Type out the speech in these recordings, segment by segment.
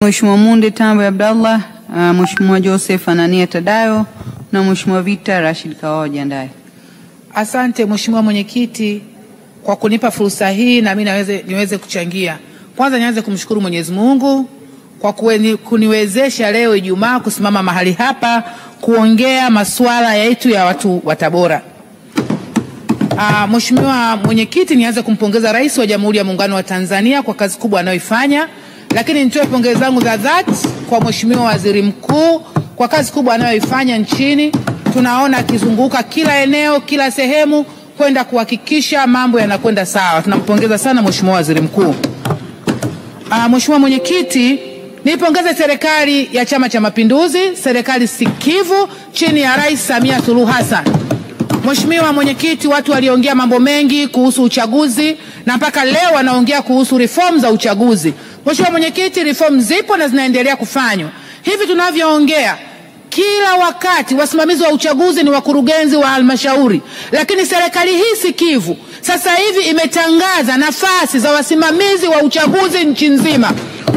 Mheshimiwa Munde Tambo Abdallah, Mheshimiwa Joseph Anania Tadayo na Mheshimiwa Victor Rashid Kawawa jiandae. Asante Mheshimiwa Mwenyekiti kwa kunipa fursa hii na mimi niweze kuchangia. Kwanza nianze kumshukuru Mwenyezi Mungu kwa kuniwezesha leo Ijumaa kusimama mahali hapa kuongea masuala yetu ya watu wa Tabora. Mheshimiwa Mwenyekiti, nianze kumpongeza Rais wa Jamhuri ya Muungano wa Tanzania kwa kazi kubwa anayoifanya, lakini nitoe pongezi zangu za dhati kwa Mheshimiwa Waziri Mkuu kwa kazi kubwa anayoifanya nchini. Tunaona akizunguka kila eneo, kila sehemu kwenda kuhakikisha mambo yanakwenda sawa. Tunampongeza sana Mheshimiwa Waziri Mkuu. Mheshimiwa Mwenyekiti, nipongeze serikali ya Chama cha Mapinduzi, serikali sikivu chini ya Rais Samia Suluhu Hassan. Mheshimiwa Mwenyekiti, watu waliongea mambo mengi kuhusu uchaguzi na mpaka leo wanaongea kuhusu reform za uchaguzi. Mheshimiwa Mwenyekiti, reform zipo na zinaendelea kufanywa. Hivi tunavyoongea, kila wakati wasimamizi wa uchaguzi ni wakurugenzi wa halmashauri, lakini serikali hii sikivu sasa hivi imetangaza nafasi za wasimamizi wa uchaguzi nchi nzima.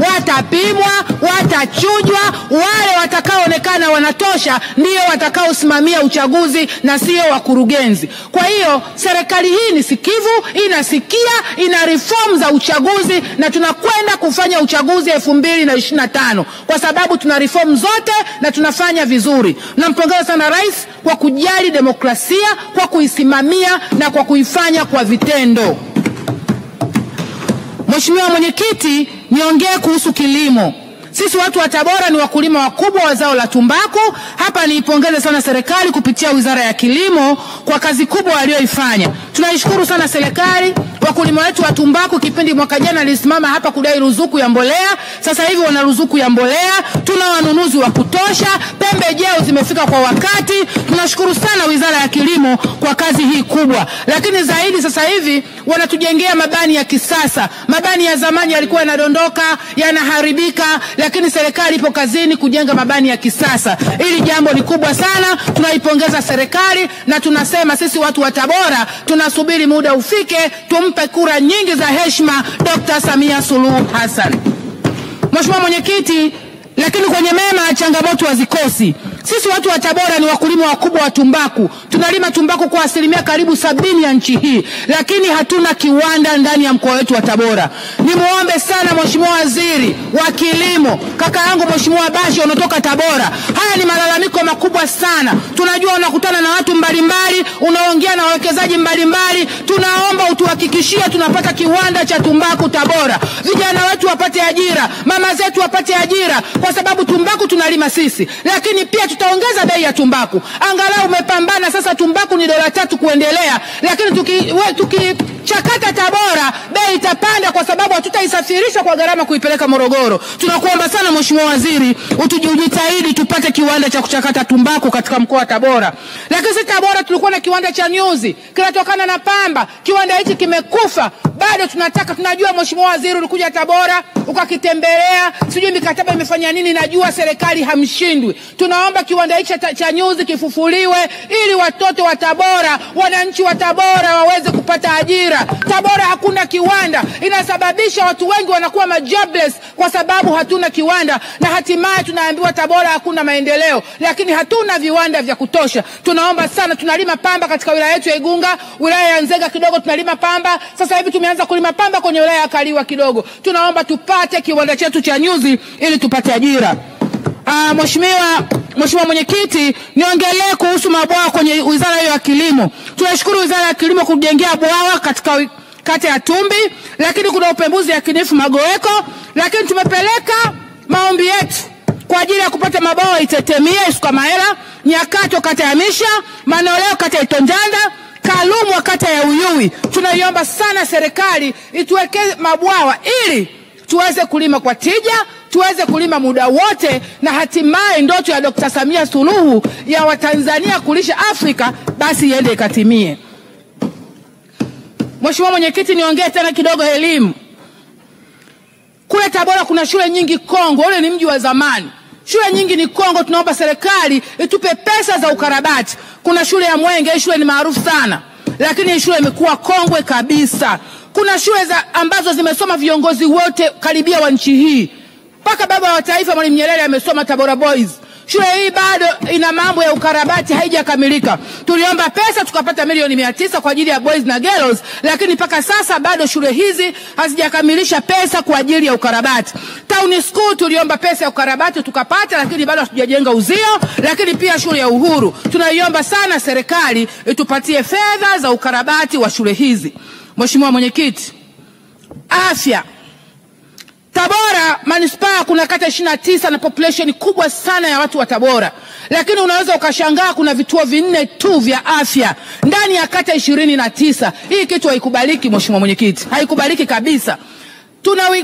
Watapimwa, watachujwa, wale watakaoonekana wanatosha ndio watakaosimamia uchaguzi na sio wakurugenzi. Kwa hiyo serikali hii ni sikivu, inasikia, ina reform za uchaguzi na tunakwenda kufanya uchaguzi 2025 kwa sababu tuna reform zote na tunafanya vizuri. Nampongeza sana Rais kwa kujali demokrasia, kwa kuisimamia na kwa kuifanya kwa vitendo. Mheshimiwa Mwenyekiti, niongee kuhusu kilimo. Sisi watu wa Tabora ni wakulima wakubwa wa zao la tumbaku. Hapa niipongeze sana serikali kupitia Wizara ya Kilimo kwa kazi kubwa walioifanya. Tunaishukuru sana serikali. Wakulima wetu wa tumbaku kipindi mwaka jana alisimama hapa kudai ruzuku ya mbolea. Sasa hivi wana ruzuku ya mbolea. Tuna wanunuzi wa kutosha. Pembejeo zimefika kwa wakati. Tunashukuru sana Wizara ya Kilimo kwa kazi hii kubwa. Lakini zaidi sasa hivi wanatujengea mabani ya kisasa. Mabani ya zamani yalikuwa yanadondoka, yanaharibika, lakini serikali ipo kazini kujenga mabani ya kisasa. Hili jambo ni kubwa sana. Tunaipongeza serikali na tunasema sisi watu wa Tabora tunasubiri muda ufike tumpe kura nyingi za heshima Dr. Samia Suluhu Hassan. Mheshimiwa Mwenyekiti, lakini kwenye mema changamoto hazikosi. Sisi watu wa Tabora ni wakulima wakubwa wa tumbaku. Tunalima tumbaku kwa asilimia karibu 70 ya nchi hii, lakini hatuna kiwanda ndani ya mkoa wetu wa Tabora. Nimuombe sana Mheshimiwa Waziri wa Kilimo, kaka yangu Mheshimiwa Bashe unatoka Tabora. Haya ni malalamiko makubwa sana. Tunajua unakutana na watu mbalimbali, unaongea na wawekezaji mbalimbali. Tunaomba utuhakikishie tunapata kiwanda cha tumbaku Tabora. Vijana wetu wapate ajira, mama zetu wapate ajira kwa sababu tumbaku tunalima sisi. Lakini pia tutaongeza bei ya tumbaku. Angalau umepambana sasa tumbaku ni $3 kuendelea, lakini tukichakata Tabora bei itapanda kwa sababu hatutaisafirisha kwa gharama kuipeleka Morogoro. Tunakuomba sana Mheshimiwa Waziri utujitahidi tupate kiwanda cha kuchakata tumbaku katika mkoa wa Tabora. Lakini sisi Tabora tulikuwa na kiwanda cha nyuzi kinatokana na pamba. Kiwanda hichi kimekufa. Bado tunajua Mheshimiwa Waziri ulikuja Tabora ukakitembelea, sijui mikataba imefanya nini, najua serikali hamshindwi. Tunaomba kiwanda hichi cha nyuzi kifufuliwe ili watoto wa Tabora, wananchi wa Tabora waweze kupata ajira. Tabora hakuna kiwanda, inasababisha watu wengi wanakuwa majobless kwa sababu hatuna kiwanda, na hatimaye tunaambiwa Tabora hakuna maendeleo, lakini hatuna viwanda vya kutosha. Tunaomba sana, tunalima pamba katika wilaya yetu ya Igunga, wilaya ya Nzega kidogo tunalima pamba. Sasa hivi tumeanza kulima pamba kwenye wilaya ya Kaliwa kidogo. Tupate kiwanda chetu cha nyuzi ili tupate ajira. Mheshimiwa Mwenyekiti, niongelee kuhusu mabwawa kwenye Wizara hiyo ya Kilimo. Tunashukuru Wizara ya Kilimo kujengea bwawa katika kata ya Tumbi, lakini kuna upembuzi yakinifu Magoweko, lakini tumepeleka maombi yetu kwa ajili ya kupata mabwawa Itetemia, Isukamahela, Nyakato kata ya Misha, Manoleo kata ya Itonjanda, Kalumwa kata ya Uyui. Tunaiomba sana serikali ituwekee mabwawa ili tuweze kulima kwa tija, tuweze kulima muda wote, na hatimaye ndoto ya Dr. Samia Suluhu ya Watanzania kulisha Afrika basi iende ikatimie. Mheshimiwa Mwenyekiti, niongee tena kidogo elimu. Kule Tabora kuna shule nyingi Kongo, ule ni mji wa zamani. Shule nyingi ni Kongo, tunaomba serikali itupe pesa za ukarabati. Kuna shule ya Mwenge, shule ni maarufu sana, lakini shule imekuwa kongwe kabisa. Kuna shule ambazo zimesoma viongozi wote karibia wa nchi hii. Mpaka baba wa taifa Mwalimu Nyerere amesoma Tabora Boys. Shule hii bado ina mambo ya ukarabati, haijakamilika. Tuliomba pesa tukapata milioni 900 kwa ajili ya boys na girls, lakini mpaka sasa bado shule hizi hazijakamilisha pesa kwa ajili ya ukarabati. Town School tuliomba pesa ya ukarabati tukapata, lakini bado hatujajenga uzio. Lakini pia shule ya Uhuru tunaiomba sana serikali itupatie fedha za ukarabati wa shule hizi. Mheshimiwa Mwenyekiti, afya. Tabora manispaa kuna kata 29 na population kubwa sana ya watu wa Tabora. Lakini unaweza ukashangaa kuna vituo 4 tu vya afya ndani ya kata 29. Hii kitu haikubaliki Mheshimiwa Mwenyekiti. Haikubaliki kabisa.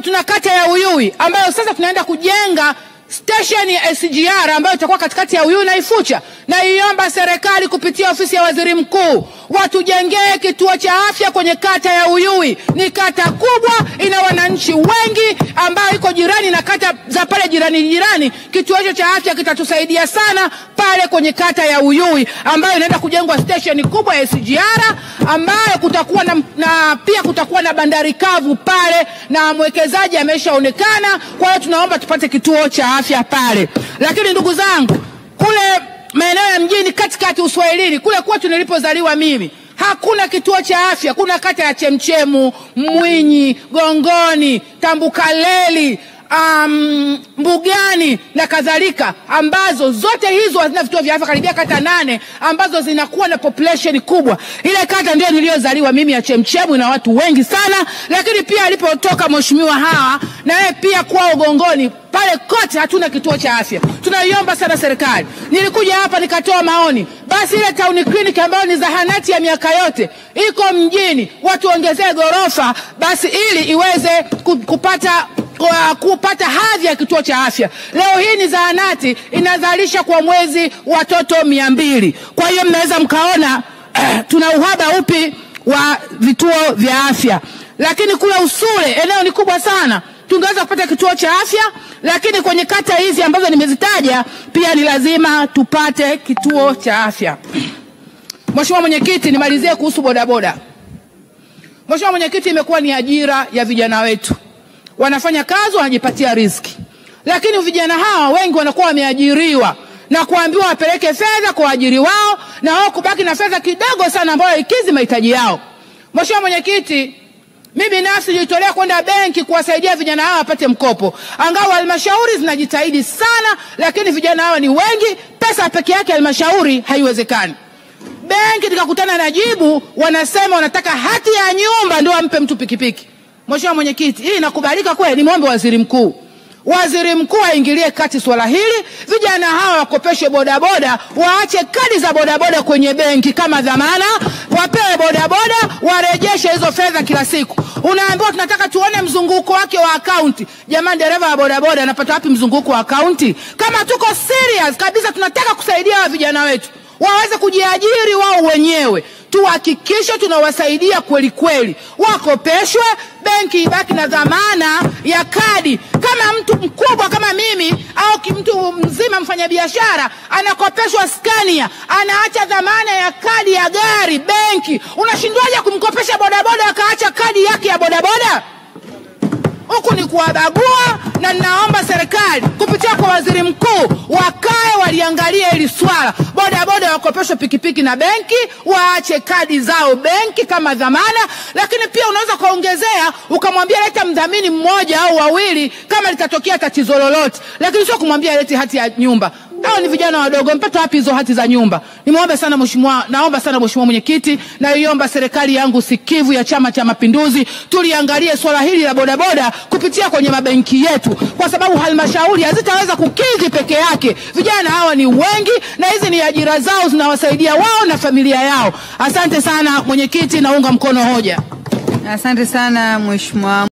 Tuna kata ya Uyui ambayo sasa tunaenda kujenga station ya SGR ambayo itakuwa katikati ya Uyui na Ifucha. Na iomba serikali kupitia ofisi ya Waziri Mkuu watujengee kituo cha afya kwenye kata ya Uyui. Ni kata kubwa, ina wananchi wengi ambao iko jirani na kata za pale jirani. Kituo hicho cha afya kitatusaidia sana pale kwenye kata ya Uyui ambayo inaenda kujengwa station kubwa ya SGR ambayo kutakuwa na pia kutakuwa na bandari kavu pale na mwekezaji ameshaonekana. Kwa hiyo tunaomba tupate kituo cha afya pale. Lakini ndugu zangu, kule maeneo ya mjini katikati Uswahilini kule kwetu nilipozaliwa mimi hakuna kituo cha afya. Kuna kata ya Chemchemu, Mwinyi, Gongoni, Tambukaleli, Mbugani na kadhalika, ambazo zote hizo hazina vituo vya afya. Karibia kata 8 ambazo zinakuwa na population kubwa. Ile kata ndio niliyozaliwa mimi ya Chemchemu na watu wengi sana. Lakini pia alipotoka mheshimiwa Hawa na yeye pia kwao Gongoni pale kote hatuna kituo cha afya. Tunaiomba sana serikali. Nilikuja hapa nikatoa maoni. Basi ile town clinic ambayo ni zahanati ya miaka yote iko mjini, watu ongezee gorofa basi ili iweze kupata hadhi ya kituo cha afya. Leo hii ni zahanati inazalisha kwa mwezi watoto 200. Kwa hiyo mnaweza mkaona tuna uhaba upi wa vituo vya afya. Lakini kule Usule eneo ni kubwa sana, tungeweza kupata kituo cha afya. Lakini kwenye kata hizi ambazo nimezitaja pia ni lazima tupate kituo cha afya. Mheshimiwa Mwenyekiti, nimalizie kuhusu bodaboda. Mheshimiwa Mwenyekiti, imekuwa ni ajira ya vijana wetu. Wanafanya kazi, wanajipatia riziki. Lakini vijana hawa wengi wanakuwa wameajiriwa na kuambiwa wapeleke fedha kwa ajiri wao na wao kubaki na fedha kidogo sana ambayo ikizi mahitaji yao. Mheshimiwa Mwenyekiti, mimi binafsi nilitolea kwenda benki kuwasaidia vijana hawa wapate mkopo. Angawa halmashauri zinajitahidi sana, lakini vijana hawa ni wengi, pesa peke yake halmashauri haiwezekani. Benki nikakutana na jibu, wanasema wanataka hati ya nyumba ndio ampe mtu pikipiki. Mheshimiwa Mwenyekiti, hii inakubalika kweli? Nimwombe Waziri Mkuu. Waziri Mkuu aingilie kati swala hili. Vijana hawa wakopeshe bodaboda, waache kadi za bodaboda kwenye benki kama dhamana, wapewe bodaboda, warejeshe hizo fedha kila siku. Unaambiwa tunataka tuone mzunguko wake wa akaunti. Jamani, dereva wa bodaboda anapata wapi mzunguko wa akaunti? Kama tuko serious kabisa tunataka kusaidia wa vijana wetu waweze kujiajiri wao wenyewe, tuhakikishe tunawasaidia kweli kweli. Wakopeshwe, benki ibaki na dhamana ya kadi. Kama mtu mkubwa kama mimi au mtu mzima mfanyabiashara anakopeshwa Scania, anaacha dhamana ya kadi ya gari benki, unashindwaje kumkopesha bodaboda akaacha kadi yake ya bodaboda? Huku ni kuwabagua, na ninaomba serikali kupitia kwa Waziri Mkuu wakae waliangalia hili swala. Bodaboda wakopeshwe pikipiki na benki, waache kadi zao benki kama dhamana. Lakini pia unaweza kuongezea ukamwambia leta mdhamini mmoja au wawili kama litatokea tatizo lolote, lakini sio kumwambia leta hati ya nyumba. Hao ni vijana wadogo, mpata wapi hizo hati za nyumba? Naomba sana Mheshimiwa Mwenyekiti, na iomba serikali yangu sikivu ya Chama cha Mapinduzi tuliangalie swala hili la bodaboda kupitia kwenye mabenki yetu, kwa sababu halmashauri hazitaweza kukidhi peke yake. Vijana hawa ni wengi na hizi ni ajira zao, zinawasaidia wao na familia yao. Asante sana Mwenyekiti, naunga mkono hoja. Asante sana Mheshimiwa